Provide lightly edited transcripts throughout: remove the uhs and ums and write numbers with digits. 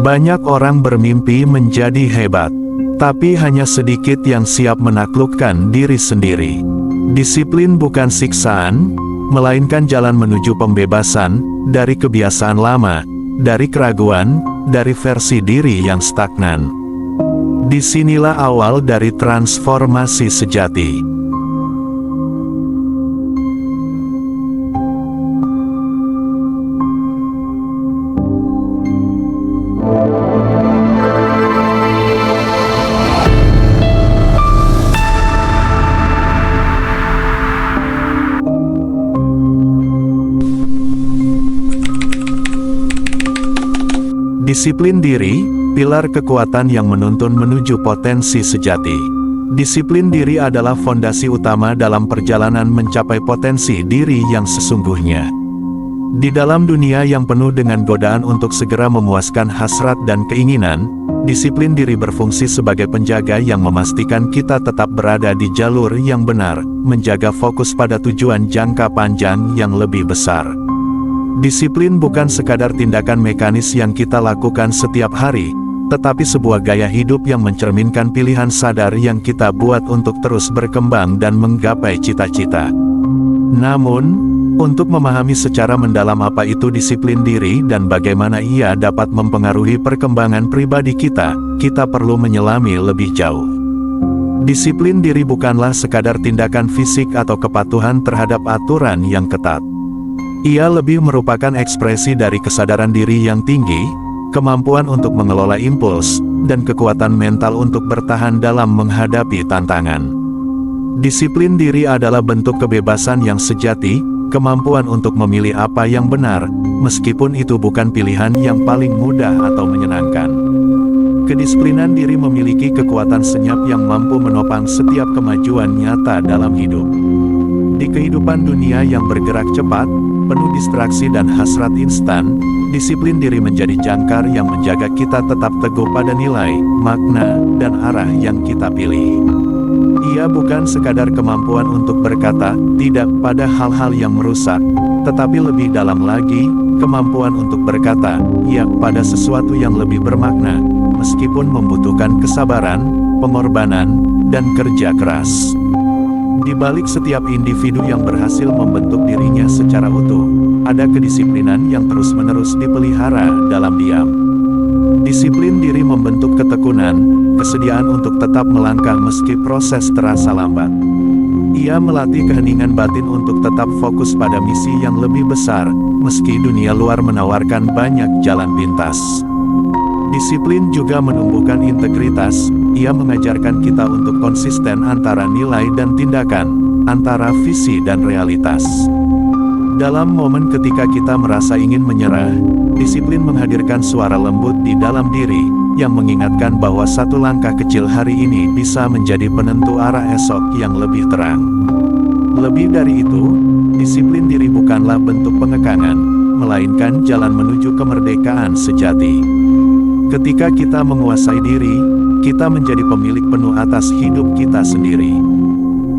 Banyak orang bermimpi menjadi hebat, tapi hanya sedikit yang siap menaklukkan diri sendiri. Disiplin bukan siksaan, melainkan jalan menuju pembebasan dari kebiasaan lama, dari keraguan, dari versi diri yang stagnan. Disinilah awal dari transformasi sejati. Disiplin diri, pilar kekuatan yang menuntun menuju potensi sejati. Disiplin diri adalah fondasi utama dalam perjalanan mencapai potensi diri yang sesungguhnya. Di dalam dunia yang penuh dengan godaan untuk segera memuaskan hasrat dan keinginan, disiplin diri berfungsi sebagai penjaga yang memastikan kita tetap berada di jalur yang benar, menjaga fokus pada tujuan jangka panjang yang lebih besar. Disiplin bukan sekadar tindakan mekanis yang kita lakukan setiap hari, tetapi sebuah gaya hidup yang mencerminkan pilihan sadar yang kita buat untuk terus berkembang dan menggapai cita-cita. Namun, untuk memahami secara mendalam apa itu disiplin diri dan bagaimana ia dapat mempengaruhi perkembangan pribadi kita perlu menyelami lebih jauh. Disiplin diri bukanlah sekadar tindakan fisik atau kepatuhan terhadap aturan yang ketat. Ia lebih merupakan ekspresi dari kesadaran diri yang tinggi, kemampuan untuk mengelola impuls, dan kekuatan mental untuk bertahan dalam menghadapi tantangan. Disiplin diri adalah bentuk kebebasan yang sejati, kemampuan untuk memilih apa yang benar, meskipun itu bukan pilihan yang paling mudah atau menyenangkan. Kedisiplinan diri memiliki kekuatan senyap yang mampu menopang setiap kemajuan nyata dalam hidup. Di kehidupan dunia yang bergerak cepat, penuh distraksi dan hasrat instan, disiplin diri menjadi jangkar yang menjaga kita tetap teguh pada nilai, makna, dan arah yang kita pilih. Ia bukan sekadar kemampuan untuk berkata tidak pada hal-hal yang merusak, tetapi lebih dalam lagi, kemampuan untuk berkata ya pada sesuatu yang lebih bermakna, meskipun membutuhkan kesabaran, pengorbanan, dan kerja keras. Di balik setiap individu yang berhasil membentuk dirinya secara utuh, ada kedisiplinan yang terus-menerus dipelihara dalam diam. Disiplin diri membentuk ketekunan, kesediaan untuk tetap melangkah meski proses terasa lambat. Ia melatih keheningan batin untuk tetap fokus pada misi yang lebih besar, meski dunia luar menawarkan banyak jalan pintas. Disiplin juga menumbuhkan integritas. Ia mengajarkan kita untuk konsisten antara nilai dan tindakan, antara visi dan realitas. Dalam momen ketika kita merasa ingin menyerah, disiplin menghadirkan suara lembut di dalam diri, yang mengingatkan bahwa satu langkah kecil hari ini bisa menjadi penentu arah esok yang lebih terang. Lebih dari itu, disiplin diri bukanlah bentuk pengekangan, melainkan jalan menuju kemerdekaan sejati. Ketika kita menguasai diri, kita menjadi pemilik penuh atas hidup kita sendiri.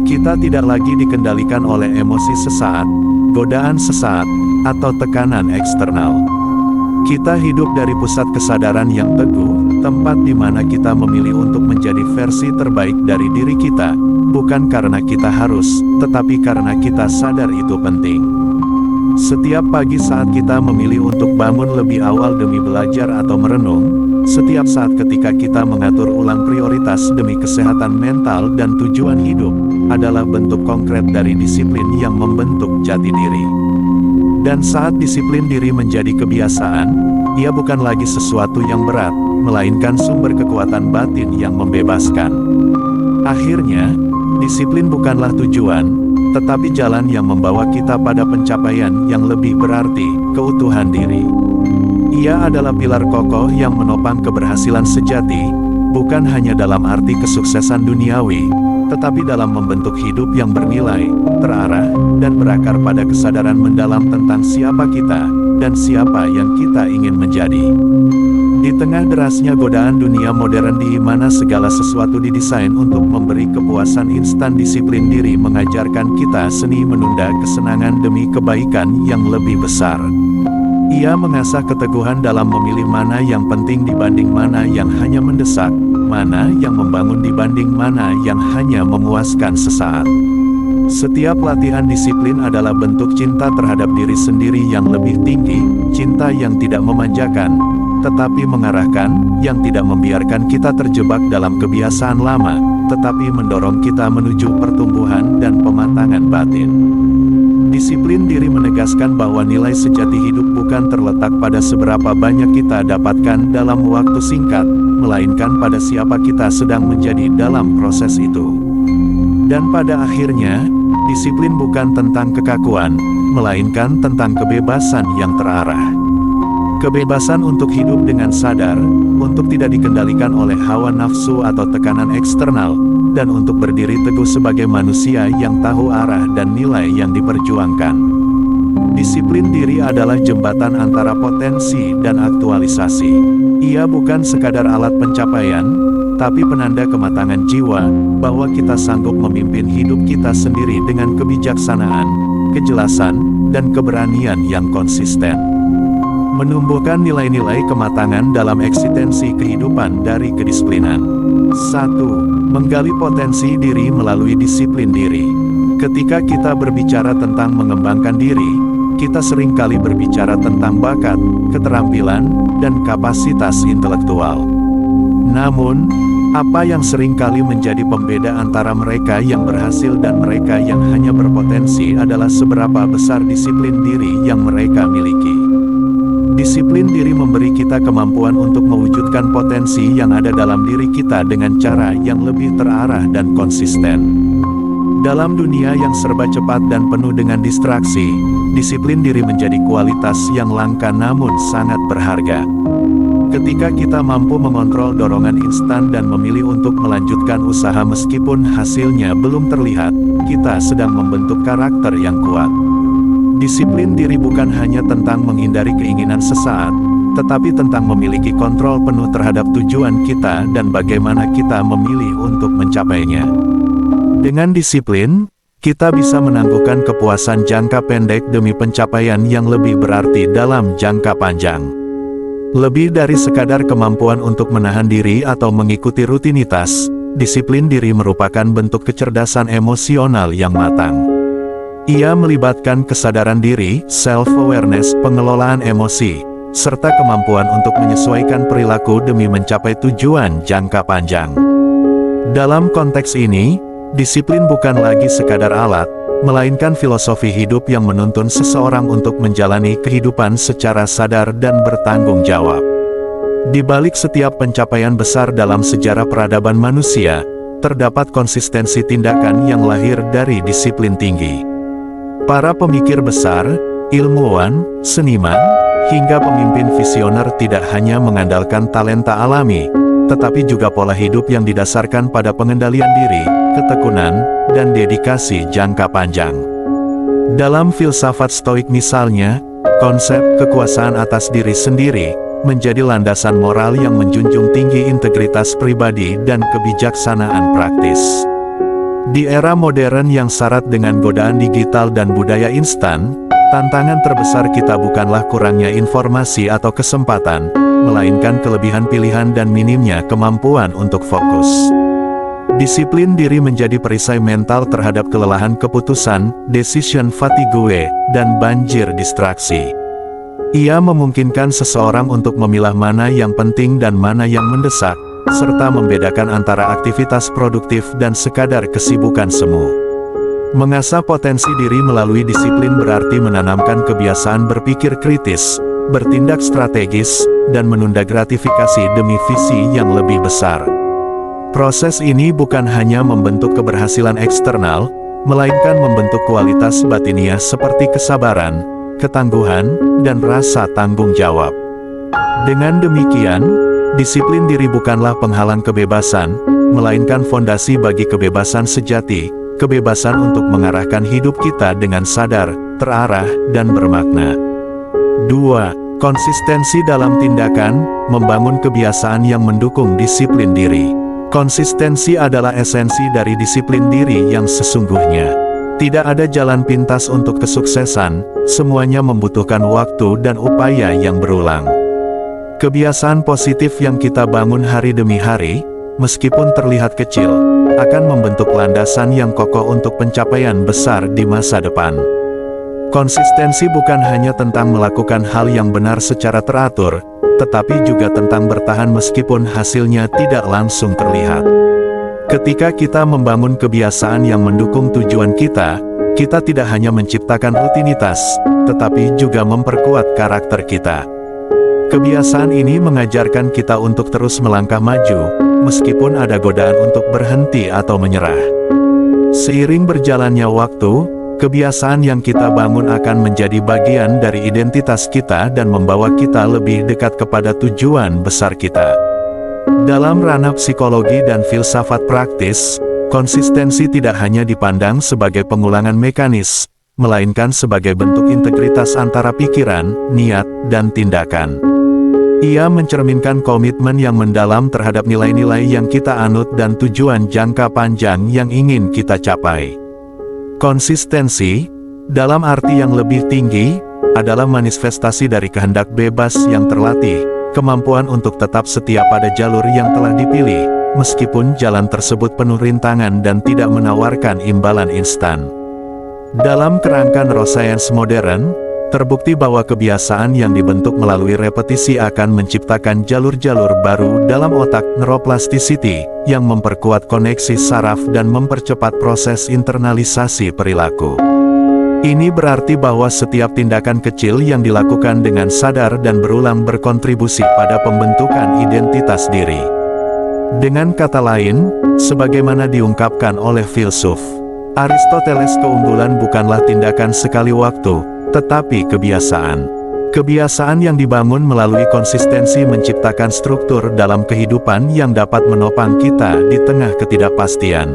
Kita tidak lagi dikendalikan oleh emosi sesaat, godaan sesaat, atau tekanan eksternal. Kita hidup dari pusat kesadaran yang teguh, tempat di mana kita memilih untuk menjadi versi terbaik dari diri kita, bukan karena kita harus, tetapi karena kita sadar itu penting. Setiap pagi saat kita memilih untuk bangun lebih awal demi belajar atau merenung, setiap saat ketika kita mengatur ulang prioritas demi kesehatan mental dan tujuan hidup, adalah bentuk konkret dari disiplin yang membentuk jati diri. Dan saat disiplin diri menjadi kebiasaan, ia bukan lagi sesuatu yang berat, melainkan sumber kekuatan batin yang membebaskan. Akhirnya, disiplin bukanlah tujuan, tetapi jalan yang membawa kita pada pencapaian yang lebih berarti, keutuhan diri. Ia adalah pilar kokoh yang menopang keberhasilan sejati, bukan hanya dalam arti kesuksesan duniawi, tetapi dalam membentuk hidup yang bernilai, terarah, dan berakar pada kesadaran mendalam tentang siapa kita, dan siapa yang kita ingin menjadi. Di tengah derasnya godaan dunia modern di mana segala sesuatu didesain untuk memberi kepuasan instan, disiplin diri mengajarkan kita seni menunda kesenangan demi kebaikan yang lebih besar. Ia mengasah keteguhan dalam memilih mana yang penting dibanding mana yang hanya mendesak, mana yang membangun dibanding mana yang hanya memuaskan sesaat. Setiap latihan disiplin adalah bentuk cinta terhadap diri sendiri yang lebih tinggi, cinta yang tidak memanjakan, tetapi mengarahkan, yang tidak membiarkan kita terjebak dalam kebiasaan lama, tetapi mendorong kita menuju pertumbuhan dan pematangan batin. Disiplin diri menegaskan bahwa nilai sejati hidup bukan terletak pada seberapa banyak kita dapatkan dalam waktu singkat, melainkan pada siapa kita sedang menjadi dalam proses itu. Dan pada akhirnya, disiplin bukan tentang kekakuan, melainkan tentang kebebasan yang terarah. Kebebasan untuk hidup dengan sadar, untuk tidak dikendalikan oleh hawa nafsu atau tekanan eksternal, dan untuk berdiri teguh sebagai manusia yang tahu arah dan nilai yang diperjuangkan. Disiplin diri adalah jembatan antara potensi dan aktualisasi. Ia bukan sekadar alat pencapaian, tapi penanda kematangan jiwa, bahwa kita sanggup memimpin hidup kita sendiri dengan kebijaksanaan, kejelasan, dan keberanian yang konsisten. Menumbuhkan nilai-nilai kematangan dalam eksistensi kehidupan dari kedisiplinan. 1. Menggali potensi diri melalui disiplin diri. Ketika kita berbicara tentang mengembangkan diri, kita seringkali berbicara tentang bakat, keterampilan, dan kapasitas intelektual. Namun, apa yang seringkali menjadi pembeda antara mereka yang berhasil dan mereka yang hanya berpotensi adalah seberapa besar disiplin diri yang mereka miliki. Disiplin diri memberi kita kemampuan untuk mewujudkan potensi yang ada dalam diri kita dengan cara yang lebih terarah dan konsisten. Dalam dunia yang serba cepat dan penuh dengan distraksi, disiplin diri menjadi kualitas yang langka namun sangat berharga. Ketika kita mampu mengontrol dorongan instan dan memilih untuk melanjutkan usaha meskipun hasilnya belum terlihat, kita sedang membentuk karakter yang kuat. Disiplin diri bukan hanya tentang menghindari keinginan sesaat, tetapi tentang memiliki kontrol penuh terhadap tujuan kita dan bagaimana kita memilih untuk mencapainya. Dengan disiplin, kita bisa menangguhkan kepuasan jangka pendek demi pencapaian yang lebih berarti dalam jangka panjang. Lebih dari sekadar kemampuan untuk menahan diri atau mengikuti rutinitas, disiplin diri merupakan bentuk kecerdasan emosional yang matang. Ia melibatkan kesadaran diri, self-awareness, pengelolaan emosi, serta kemampuan untuk menyesuaikan perilaku demi mencapai tujuan jangka panjang. Dalam konteks ini, disiplin bukan lagi sekadar alat, melainkan filosofi hidup yang menuntun seseorang untuk menjalani kehidupan secara sadar dan bertanggung jawab. Di balik setiap pencapaian besar dalam sejarah peradaban manusia, terdapat konsistensi tindakan yang lahir dari disiplin tinggi. Para pemikir besar, ilmuwan, seniman, hingga pemimpin visioner tidak hanya mengandalkan talenta alami, tetapi juga pola hidup yang didasarkan pada pengendalian diri, ketekunan, dan dedikasi jangka panjang. Dalam filsafat Stoik misalnya, konsep kekuasaan atas diri sendiri menjadi landasan moral yang menjunjung tinggi integritas pribadi dan kebijaksanaan praktis. Di era modern yang syarat dengan godaan digital dan budaya instan, tantangan terbesar kita bukanlah kurangnya informasi atau kesempatan, melainkan kelebihan pilihan dan minimnya kemampuan untuk fokus. Disiplin diri menjadi perisai mental terhadap kelelahan keputusan, decision fatigue, dan banjir distraksi. Ia memungkinkan seseorang untuk memilah mana yang penting dan mana yang mendesak, serta membedakan antara aktivitas produktif dan sekadar kesibukan semu. Mengasah potensi diri melalui disiplin berarti menanamkan kebiasaan berpikir kritis, bertindak strategis, dan menunda gratifikasi demi visi yang lebih besar. Proses ini bukan hanya membentuk keberhasilan eksternal, melainkan membentuk kualitas batiniah seperti kesabaran, ketangguhan, dan rasa tanggung jawab. Dengan demikian, disiplin diri bukanlah penghalang kebebasan, melainkan fondasi bagi kebebasan sejati, kebebasan untuk mengarahkan hidup kita dengan sadar, terarah, dan bermakna. 2. Konsistensi dalam tindakan, membangun kebiasaan yang mendukung disiplin diri. Konsistensi adalah esensi dari disiplin diri yang sesungguhnya. Tidak ada jalan pintas untuk kesuksesan, semuanya membutuhkan waktu dan upaya yang berulang. Kebiasaan positif yang kita bangun hari demi hari, meskipun terlihat kecil, akan membentuk landasan yang kokoh untuk pencapaian besar di masa depan. Konsistensi bukan hanya tentang melakukan hal yang benar secara teratur, tetapi juga tentang bertahan meskipun hasilnya tidak langsung terlihat. Ketika kita membangun kebiasaan yang mendukung tujuan kita tidak hanya menciptakan rutinitas, tetapi juga memperkuat karakter kita. Kebiasaan ini mengajarkan kita untuk terus melangkah maju, meskipun ada godaan untuk berhenti atau menyerah. Seiring berjalannya waktu, kebiasaan yang kita bangun akan menjadi bagian dari identitas kita dan membawa kita lebih dekat kepada tujuan besar kita. Dalam ranah psikologi dan filsafat praktis, konsistensi tidak hanya dipandang sebagai pengulangan mekanis, melainkan sebagai bentuk integritas antara pikiran, niat, dan tindakan. Ia mencerminkan komitmen yang mendalam terhadap nilai-nilai yang kita anut dan tujuan jangka panjang yang ingin kita capai. Konsistensi, dalam arti yang lebih tinggi, adalah manifestasi dari kehendak bebas yang terlatih, kemampuan untuk tetap setia pada jalur yang telah dipilih, meskipun jalan tersebut penuh rintangan dan tidak menawarkan imbalan instan. Dalam kerangka neuroscience modern, terbukti bahwa kebiasaan yang dibentuk melalui repetisi akan menciptakan jalur-jalur baru dalam otak, neuroplasticity, yang memperkuat koneksi saraf dan mempercepat proses internalisasi perilaku. Ini berarti bahwa setiap tindakan kecil yang dilakukan dengan sadar dan berulang berkontribusi pada pembentukan identitas diri. Dengan kata lain, sebagaimana diungkapkan oleh filsuf Aristoteles, keunggulan bukanlah tindakan sekali waktu, tetapi kebiasaan. Kebiasaan yang dibangun melalui konsistensi menciptakan struktur dalam kehidupan yang dapat menopang kita di tengah ketidakpastian.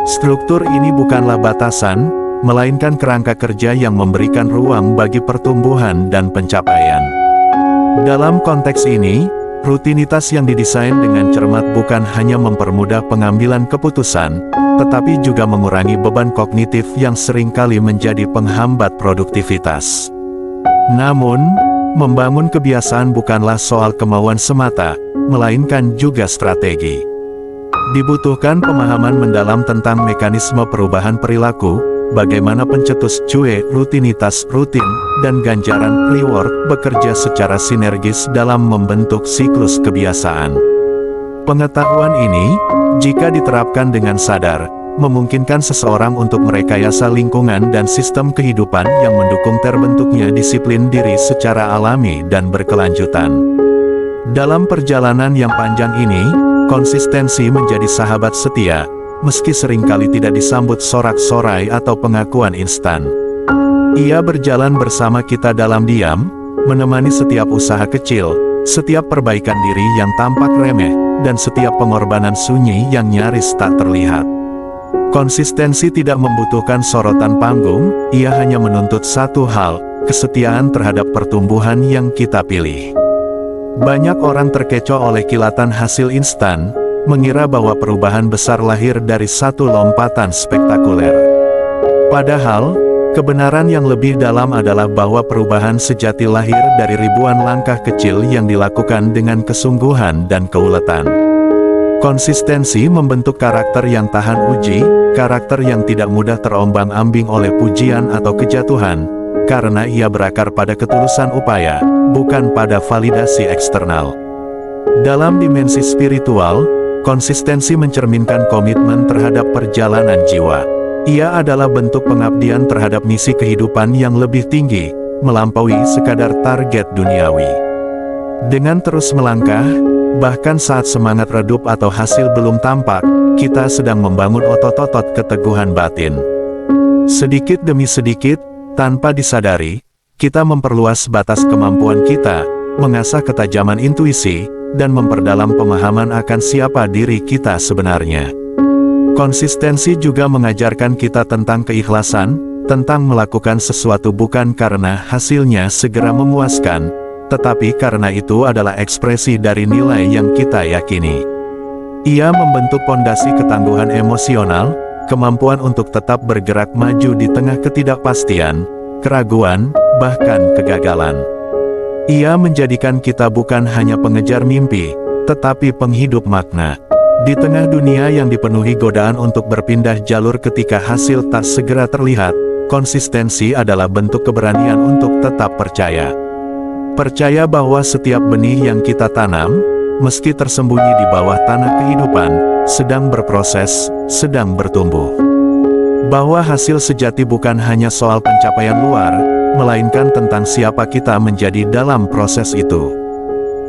Struktur ini bukanlah batasan, melainkan kerangka kerja yang memberikan ruang bagi pertumbuhan dan pencapaian. Dalam konteks ini, rutinitas yang didesain dengan cermat bukan hanya mempermudah pengambilan keputusan, tetapi juga mengurangi beban kognitif yang seringkali menjadi penghambat produktivitas. Namun, membangun kebiasaan bukanlah soal kemauan semata, melainkan juga strategi. Dibutuhkan pemahaman mendalam tentang mekanisme perubahan perilaku, bagaimana pencetus cuek, rutinitas rutin, dan ganjaran reward bekerja secara sinergis dalam membentuk siklus kebiasaan. Pengetahuan ini, jika diterapkan dengan sadar, memungkinkan seseorang untuk merekayasa lingkungan dan sistem kehidupan yang mendukung terbentuknya disiplin diri secara alami dan berkelanjutan. Dalam perjalanan yang panjang ini, konsistensi menjadi sahabat setia, meski seringkali tidak disambut sorak-sorai atau pengakuan instan. Ia berjalan bersama kita dalam diam, menemani setiap usaha kecil, setiap perbaikan diri yang tampak remeh, dan setiap pengorbanan sunyi yang nyaris tak terlihat. Konsistensi tidak membutuhkan sorotan panggung, ia hanya menuntut satu hal, kesetiaan terhadap pertumbuhan yang kita pilih. Banyak orang terkecoh oleh kilatan hasil instan, mengira bahwa perubahan besar lahir dari satu lompatan spektakuler. Padahal, kebenaran yang lebih dalam adalah bahwa perubahan sejati lahir dari ribuan langkah kecil yang dilakukan dengan kesungguhan dan keuletan. Konsistensi membentuk karakter yang tahan uji, karakter yang tidak mudah terombang-ambing oleh pujian atau kejatuhan, karena ia berakar pada ketulusan upaya, bukan pada validasi eksternal. Dalam dimensi spiritual, konsistensi mencerminkan komitmen terhadap perjalanan jiwa. Ia adalah bentuk pengabdian terhadap misi kehidupan yang lebih tinggi, melampaui sekadar target duniawi. Dengan terus melangkah, bahkan saat semangat redup atau hasil belum tampak, kita sedang membangun otot-otot keteguhan batin. Sedikit demi sedikit, tanpa disadari, kita memperluas batas kemampuan kita, mengasah ketajaman intuisi, dan memperdalam pemahaman akan siapa diri kita sebenarnya. Konsistensi juga mengajarkan kita tentang keikhlasan, tentang melakukan sesuatu bukan karena hasilnya segera memuaskan, tetapi karena itu adalah ekspresi dari nilai yang kita yakini. Ia membentuk pondasi ketangguhan emosional, kemampuan untuk tetap bergerak maju di tengah ketidakpastian, keraguan, bahkan kegagalan. Ia menjadikan kita bukan hanya pengejar mimpi, tetapi penghidup makna. Di tengah dunia yang dipenuhi godaan untuk berpindah jalur ketika hasil tak segera terlihat, konsistensi adalah bentuk keberanian untuk tetap percaya. Percaya bahwa setiap benih yang kita tanam, meski tersembunyi di bawah tanah kehidupan, sedang berproses, sedang bertumbuh. Bahwa hasil sejati bukan hanya soal pencapaian luar, melainkan tentang siapa kita menjadi dalam proses itu.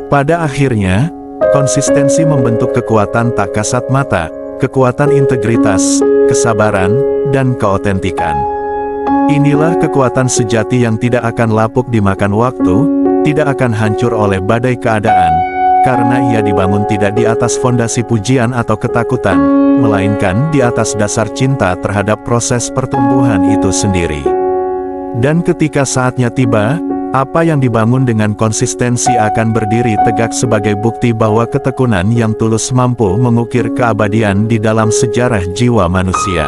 Pada akhirnya, konsistensi membentuk kekuatan tak kasat mata, kekuatan integritas, kesabaran, dan keautentikan. Inilah kekuatan sejati yang tidak akan lapuk dimakan waktu, tidak akan hancur oleh badai keadaan, karena ia dibangun tidak di atas fondasi pujian atau ketakutan, melainkan di atas dasar cinta terhadap proses pertumbuhan itu sendiri. Dan ketika saatnya tiba, apa yang dibangun dengan konsistensi akan berdiri tegak sebagai bukti bahwa ketekunan yang tulus mampu mengukir keabadian di dalam sejarah jiwa manusia.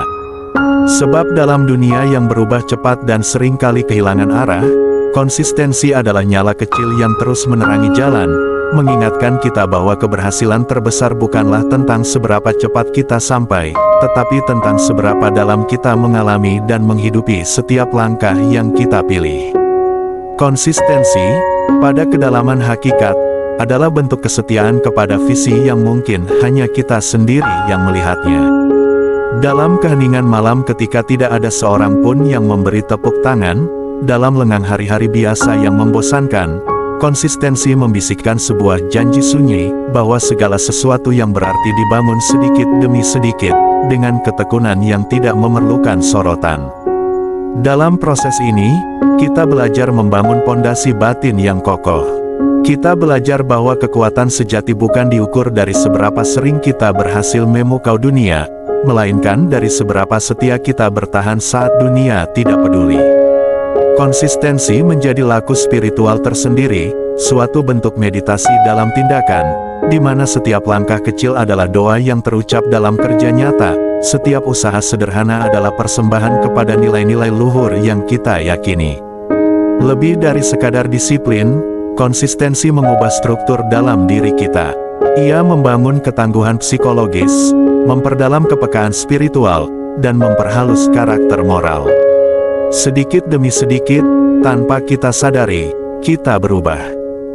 Sebab dalam dunia yang berubah cepat dan seringkali kehilangan arah, konsistensi adalah nyala kecil yang terus menerangi jalan, mengingatkan kita bahwa keberhasilan terbesar bukanlah tentang seberapa cepat kita sampai, tetapi tentang seberapa dalam kita mengalami dan menghidupi setiap langkah yang kita pilih. Konsistensi, pada kedalaman hakikat, adalah bentuk kesetiaan kepada visi yang mungkin hanya kita sendiri yang melihatnya. Dalam keheningan malam ketika tidak ada seorang pun yang memberi tepuk tangan, dalam lengang hari-hari biasa yang membosankan, konsistensi membisikkan sebuah janji sunyi, bahwa segala sesuatu yang berarti dibangun sedikit demi sedikit, dengan ketekunan yang tidak memerlukan sorotan. Dalam proses ini, kita belajar membangun pondasi batin yang kokoh. Kita belajar bahwa kekuatan sejati bukan diukur dari seberapa sering kita berhasil memukau dunia, melainkan dari seberapa setia kita bertahan saat dunia tidak peduli. Konsistensi menjadi laku spiritual tersendiri, suatu bentuk meditasi dalam tindakan, di mana setiap langkah kecil adalah doa yang terucap dalam kerja nyata, setiap usaha sederhana adalah persembahan kepada nilai-nilai luhur yang kita yakini. Lebih dari sekadar disiplin, konsistensi mengubah struktur dalam diri kita. Ia membangun ketangguhan psikologis, memperdalam kepekaan spiritual, dan memperhalus karakter moral. Sedikit demi sedikit, tanpa kita sadari, kita berubah.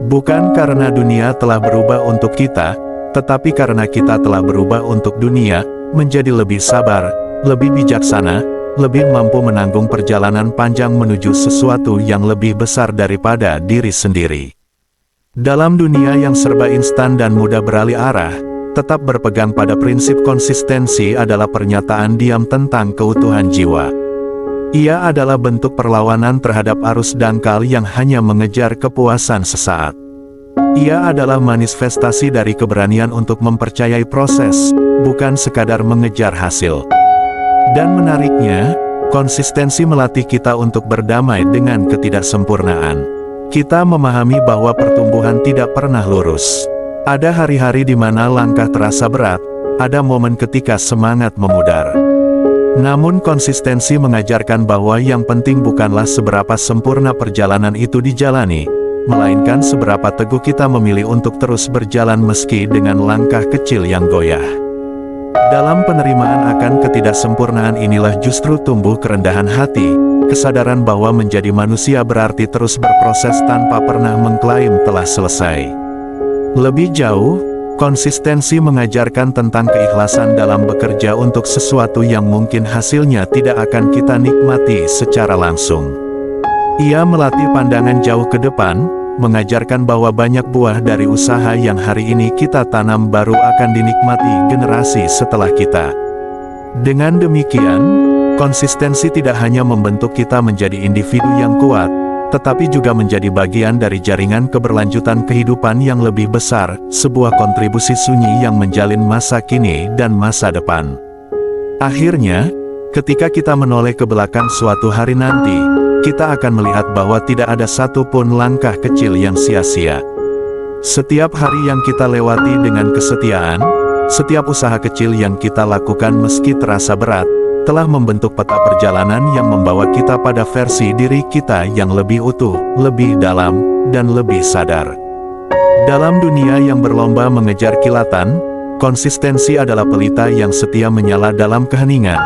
Bukan karena dunia telah berubah untuk kita, tetapi karena kita telah berubah untuk dunia, menjadi lebih sabar, lebih bijaksana, lebih mampu menanggung perjalanan panjang menuju sesuatu yang lebih besar daripada diri sendiri. Dalam dunia yang serba instan dan mudah beralih arah, tetap berpegang pada prinsip konsistensi adalah pernyataan diam tentang keutuhan jiwa. Ia adalah bentuk perlawanan terhadap arus dangkal yang hanya mengejar kepuasan sesaat. Ia adalah manifestasi dari keberanian untuk mempercayai proses, bukan sekadar mengejar hasil. Dan menariknya, konsistensi melatih kita untuk berdamai dengan ketidaksempurnaan. Kita memahami bahwa pertumbuhan tidak pernah lurus. Ada hari-hari di mana langkah terasa berat, ada momen ketika semangat memudar. Namun konsistensi mengajarkan bahwa yang penting bukanlah seberapa sempurna perjalanan itu dijalani, melainkan seberapa teguh kita memilih untuk terus berjalan meski dengan langkah kecil yang goyah. Dalam penerimaan akan ketidaksempurnaan inilah justru tumbuh kerendahan hati, kesadaran bahwa menjadi manusia berarti terus berproses tanpa pernah mengklaim telah selesai. Lebih jauh, konsistensi mengajarkan tentang keikhlasan dalam bekerja untuk sesuatu yang mungkin hasilnya tidak akan kita nikmati secara langsung. Ia melatih pandangan jauh ke depan, mengajarkan bahwa banyak buah dari usaha yang hari ini kita tanam baru akan dinikmati generasi setelah kita. Dengan demikian, konsistensi tidak hanya membentuk kita menjadi individu yang kuat, tetapi juga menjadi bagian dari jaringan keberlanjutan kehidupan yang lebih besar, sebuah kontribusi sunyi yang menjalin masa kini dan masa depan. Akhirnya, ketika kita menoleh ke belakang suatu hari nanti, kita akan melihat bahwa tidak ada satupun langkah kecil yang sia-sia. Setiap hari yang kita lewati dengan kesetiaan, setiap usaha kecil yang kita lakukan meski terasa berat, telah membentuk peta perjalanan yang membawa kita pada versi diri kita yang lebih utuh, lebih dalam, dan lebih sadar. Dalam dunia yang berlomba mengejar kilatan, konsistensi adalah pelita yang setia menyala dalam keheningan,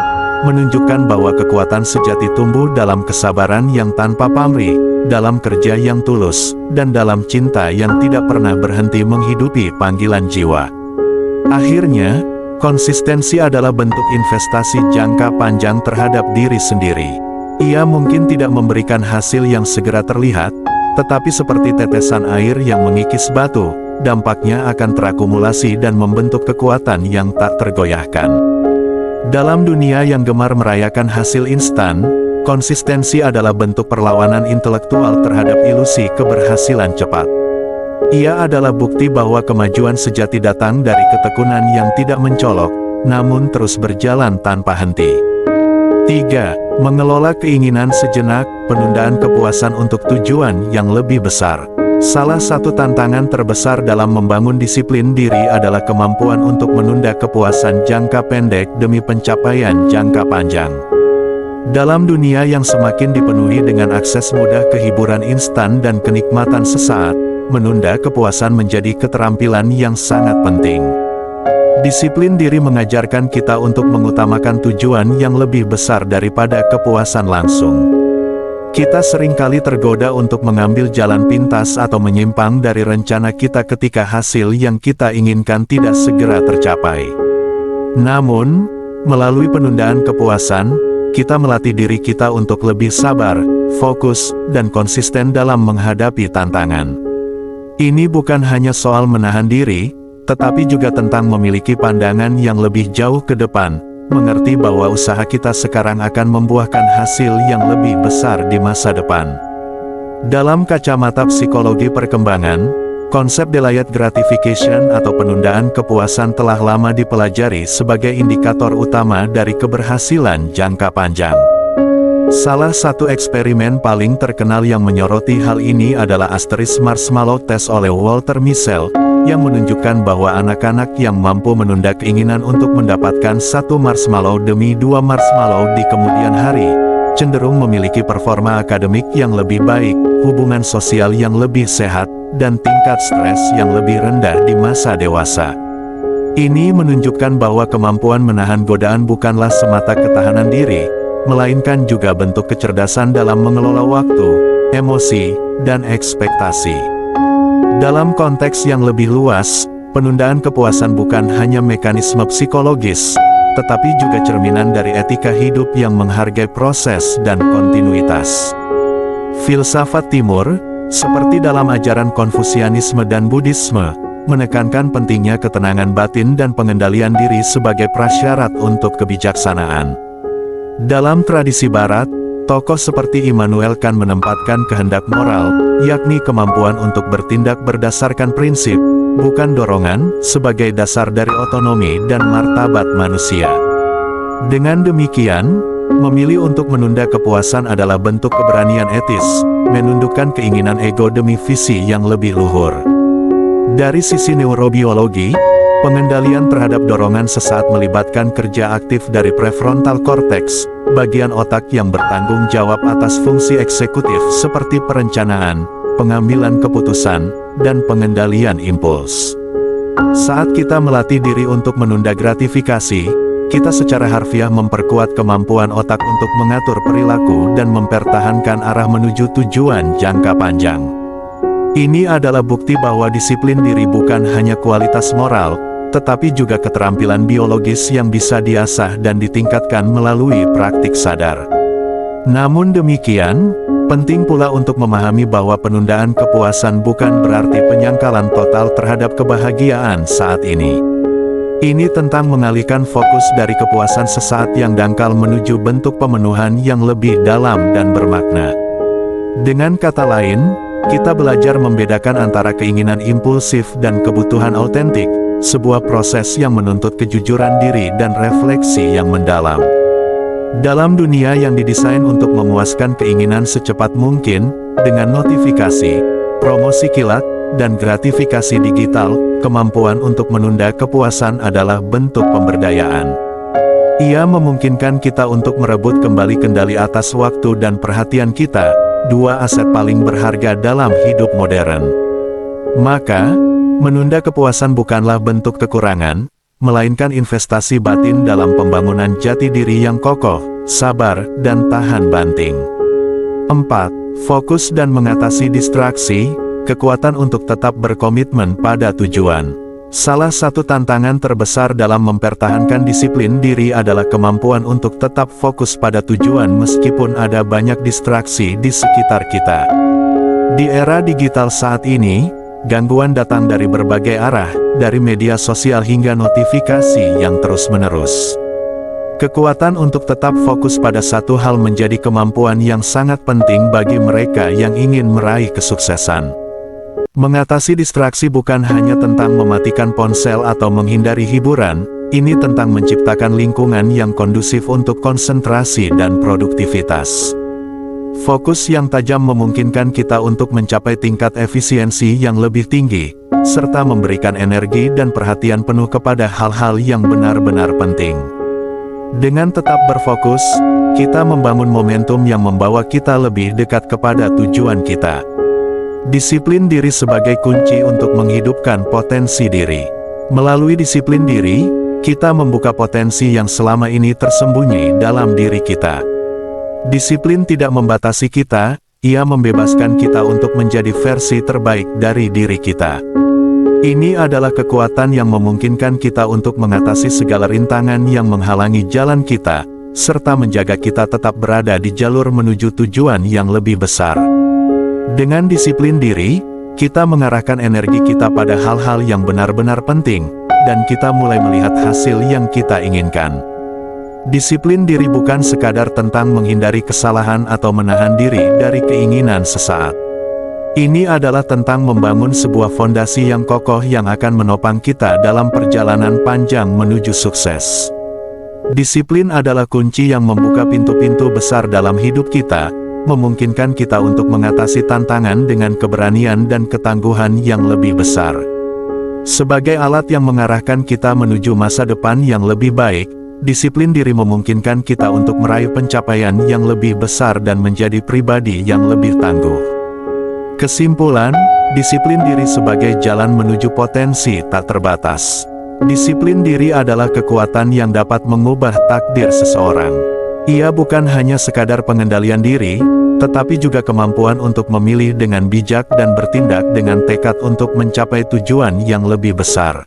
menunjukkan bahwa kekuatan sejati tumbuh dalam kesabaran yang tanpa pamrih, dalam kerja yang tulus, dan dalam cinta yang tidak pernah berhenti menghidupi panggilan jiwa. Akhirnya, konsistensi adalah bentuk investasi jangka panjang terhadap diri sendiri. Ia mungkin tidak memberikan hasil yang segera terlihat, tetapi seperti tetesan air yang mengikis batu, dampaknya akan terakumulasi dan membentuk kekuatan yang tak tergoyahkan. Dalam dunia yang gemar merayakan hasil instan, konsistensi adalah bentuk perlawanan intelektual terhadap ilusi keberhasilan cepat. Ia adalah bukti bahwa kemajuan sejati datang dari ketekunan yang tidak mencolok, namun terus berjalan tanpa henti. 3. Mengelola keinginan sejenak, penundaan kepuasan untuk tujuan yang lebih besar. Salah satu tantangan terbesar dalam membangun disiplin diri adalah kemampuan untuk menunda kepuasan jangka pendek demi pencapaian jangka panjang. Dalam dunia yang semakin dipenuhi dengan akses mudah ke hiburan instan dan kenikmatan sesaat, menunda kepuasan menjadi keterampilan yang sangat penting. Disiplin diri mengajarkan kita untuk mengutamakan tujuan yang lebih besar daripada kepuasan langsung. Kita seringkali tergoda untuk mengambil jalan pintas atau menyimpang dari rencana kita ketika hasil yang kita inginkan tidak segera tercapai. Namun, melalui penundaan kepuasan, kita melatih diri kita untuk lebih sabar, fokus, dan konsisten dalam menghadapi tantangan. Ini bukan hanya soal menahan diri, tetapi juga tentang memiliki pandangan yang lebih jauh ke depan, mengerti bahwa usaha kita sekarang akan membuahkan hasil yang lebih besar di masa depan. Dalam kacamata psikologi perkembangan, konsep delayed gratification atau penundaan kepuasan telah lama dipelajari sebagai indikator utama dari keberhasilan jangka panjang. Salah satu eksperimen paling terkenal yang menyoroti hal ini adalah Asterisk Marshmallow Test oleh Walter Mischel, yang menunjukkan bahwa anak-anak yang mampu menunda keinginan untuk mendapatkan satu marshmallow demi 2 marshmallow di kemudian hari, cenderung memiliki performa akademik yang lebih baik, hubungan sosial yang lebih sehat, dan tingkat stres yang lebih rendah di masa dewasa. Ini menunjukkan bahwa kemampuan menahan godaan bukanlah semata ketahanan diri, melainkan juga bentuk kecerdasan dalam mengelola waktu, emosi, dan ekspektasi. Dalam konteks yang lebih luas, penundaan kepuasan bukan hanya mekanisme psikologis, tetapi juga cerminan dari etika hidup yang menghargai proses dan kontinuitas. Filsafat Timur, seperti dalam ajaran Konfusianisme dan Buddhisme, menekankan pentingnya ketenangan batin dan pengendalian diri sebagai prasyarat untuk kebijaksanaan. Dalam tradisi Barat, tokoh seperti Immanuel Kant menempatkan kehendak moral, yakni kemampuan untuk bertindak berdasarkan prinsip, bukan dorongan, sebagai dasar dari otonomi dan martabat manusia. Dengan demikian, memilih untuk menunda kepuasan adalah bentuk keberanian etis, menundukkan keinginan ego demi visi yang lebih luhur. Dari sisi neurobiologi, pengendalian terhadap dorongan sesaat melibatkan kerja aktif dari prefrontal cortex, bagian otak yang bertanggung jawab atas fungsi eksekutif seperti perencanaan, pengambilan keputusan, dan pengendalian impuls. Saat kita melatih diri untuk menunda gratifikasi, kita secara harfiah memperkuat kemampuan otak untuk mengatur perilaku dan mempertahankan arah menuju tujuan jangka panjang. Ini adalah bukti bahwa disiplin diri bukan hanya kualitas moral, tetapi juga keterampilan biologis yang bisa diasah dan ditingkatkan melalui praktik sadar. Namun demikian, penting pula untuk memahami bahwa penundaan kepuasan bukan berarti penyangkalan total terhadap kebahagiaan saat ini. Ini tentang mengalihkan fokus dari kepuasan sesaat yang dangkal menuju bentuk pemenuhan yang lebih dalam dan bermakna. Dengan kata lain, kita belajar membedakan antara keinginan impulsif dan kebutuhan autentik, sebuah proses yang menuntut kejujuran diri dan refleksi yang mendalam. Dalam dunia yang didesain untuk memuaskan keinginan secepat mungkin, dengan notifikasi, promosi kilat, dan gratifikasi digital, kemampuan untuk menunda kepuasan adalah bentuk pemberdayaan. Ia memungkinkan kita untuk merebut kembali kendali atas waktu dan perhatian kita, dua aset paling berharga dalam hidup modern. Maka, menunda kepuasan bukanlah bentuk kekurangan, melainkan investasi batin dalam pembangunan jati diri yang kokoh, sabar, dan tahan banting. 4. Fokus dan mengatasi distraksi, kekuatan untuk tetap berkomitmen pada tujuan. Salah satu tantangan terbesar dalam mempertahankan disiplin diri adalah kemampuan untuk tetap fokus pada tujuan meskipun ada banyak distraksi di sekitar kita. Di era digital saat ini, gangguan datang dari berbagai arah, dari media sosial hingga notifikasi yang terus-menerus. Kekuatan untuk tetap fokus pada satu hal menjadi kemampuan yang sangat penting bagi mereka yang ingin meraih kesuksesan. Mengatasi distraksi bukan hanya tentang mematikan ponsel atau menghindari hiburan, ini tentang menciptakan lingkungan yang kondusif untuk konsentrasi dan produktivitas. Fokus yang tajam memungkinkan kita untuk mencapai tingkat efisiensi yang lebih tinggi, serta memberikan energi dan perhatian penuh kepada hal-hal yang benar-benar penting. Dengan tetap berfokus, kita membangun momentum yang membawa kita lebih dekat kepada tujuan kita. Disiplin diri sebagai kunci untuk menghidupkan potensi diri. Melalui disiplin diri, kita membuka potensi yang selama ini tersembunyi dalam diri kita. Disiplin tidak membatasi kita, ia membebaskan kita untuk menjadi versi terbaik dari diri kita. Ini adalah kekuatan yang memungkinkan kita untuk mengatasi segala rintangan yang menghalangi jalan kita, serta menjaga kita tetap berada di jalur menuju tujuan yang lebih besar. Dengan disiplin diri, kita mengarahkan energi kita pada hal-hal yang benar-benar penting, dan kita mulai melihat hasil yang kita inginkan. Disiplin diri bukan sekadar tentang menghindari kesalahan atau menahan diri dari keinginan sesaat. Ini adalah tentang membangun sebuah fondasi yang kokoh yang akan menopang kita dalam perjalanan panjang menuju sukses. Disiplin adalah kunci yang membuka pintu-pintu besar dalam hidup kita, memungkinkan kita untuk mengatasi tantangan dengan keberanian dan ketangguhan yang lebih besar. Sebagai alat yang mengarahkan kita menuju masa depan yang lebih baik, disiplin diri memungkinkan kita untuk meraih pencapaian yang lebih besar dan menjadi pribadi yang lebih tangguh. Kesimpulan, disiplin diri sebagai jalan menuju potensi tak terbatas. Disiplin diri adalah kekuatan yang dapat mengubah takdir seseorang. Ia bukan hanya sekadar pengendalian diri, tetapi juga kemampuan untuk memilih dengan bijak dan bertindak dengan tekad untuk mencapai tujuan yang lebih besar.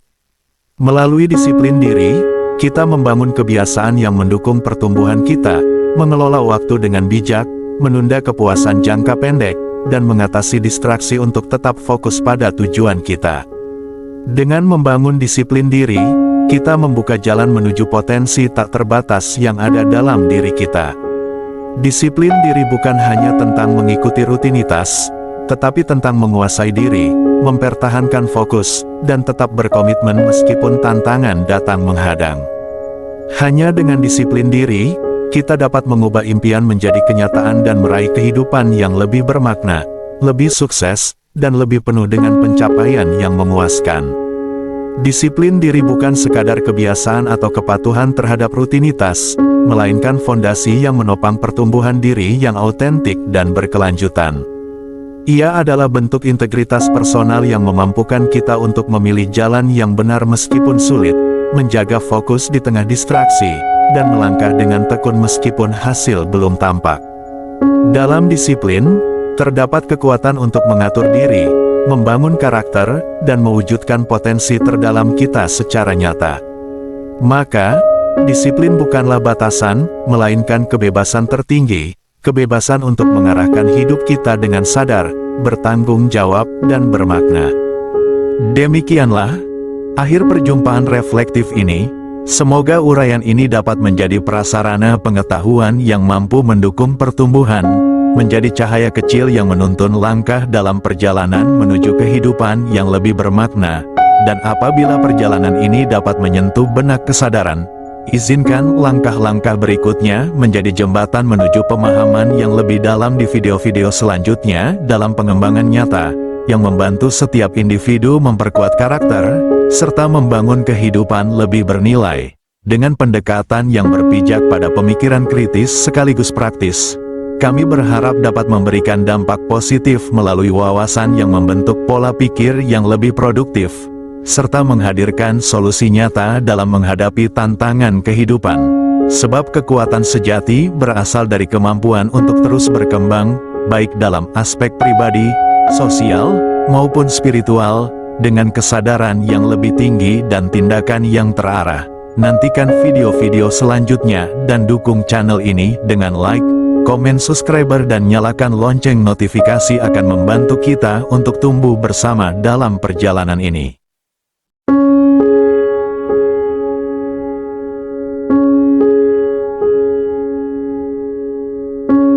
Melalui disiplin diri, kita membangun kebiasaan yang mendukung pertumbuhan kita, mengelola waktu dengan bijak, menunda kepuasan jangka pendek, dan mengatasi distraksi untuk tetap fokus pada tujuan kita. Dengan membangun disiplin diri, kita membuka jalan menuju potensi tak terbatas yang ada dalam diri kita. Disiplin diri bukan hanya tentang mengikuti rutinitas, tetapi tentang menguasai diri, mempertahankan fokus, dan tetap berkomitmen meskipun tantangan datang menghadang. Hanya dengan disiplin diri, kita dapat mengubah impian menjadi kenyataan dan meraih kehidupan yang lebih bermakna, lebih sukses, dan lebih penuh dengan pencapaian yang memuaskan. Disiplin diri bukan sekadar kebiasaan atau kepatuhan terhadap rutinitas, melainkan fondasi yang menopang pertumbuhan diri yang autentik dan berkelanjutan. Ia adalah bentuk integritas personal yang memampukan kita untuk memilih jalan yang benar meskipun sulit, menjaga fokus di tengah distraksi, dan melangkah dengan tekun meskipun hasil belum tampak. Dalam disiplin, terdapat kekuatan untuk mengatur diri, membangun karakter, dan mewujudkan potensi terdalam kita secara nyata. Maka, disiplin bukanlah batasan, melainkan kebebasan tertinggi, kebebasan untuk mengarahkan hidup kita dengan sadar, bertanggung jawab, dan bermakna. Demikianlah akhir perjumpaan reflektif ini. Semoga uraian ini dapat menjadi prasarana pengetahuan yang mampu mendukung pertumbuhan, menjadi cahaya kecil yang menuntun langkah dalam perjalanan menuju kehidupan yang lebih bermakna, dan apabila perjalanan ini dapat menyentuh benak kesadaran, izinkan langkah-langkah berikutnya menjadi jembatan menuju pemahaman yang lebih dalam di video-video selanjutnya dalam pengembangan nyata, yang membantu setiap individu memperkuat karakter, serta membangun kehidupan lebih bernilai. dengan pendekatan yang berpijak pada pemikiran kritis sekaligus praktis. Kami berharap dapat memberikan dampak positif melalui wawasan yang membentuk pola pikir yang lebih produktif, serta menghadirkan solusi nyata dalam menghadapi tantangan kehidupan. Sebab kekuatan sejati berasal dari kemampuan untuk terus berkembang, baik dalam aspek pribadi, sosial, maupun spiritual, dengan kesadaran yang lebih tinggi dan tindakan yang terarah. Nantikan video-video selanjutnya dan dukung channel ini dengan like, komen, subscriber dan nyalakan lonceng notifikasi akan membantu kita untuk tumbuh bersama dalam perjalanan ini.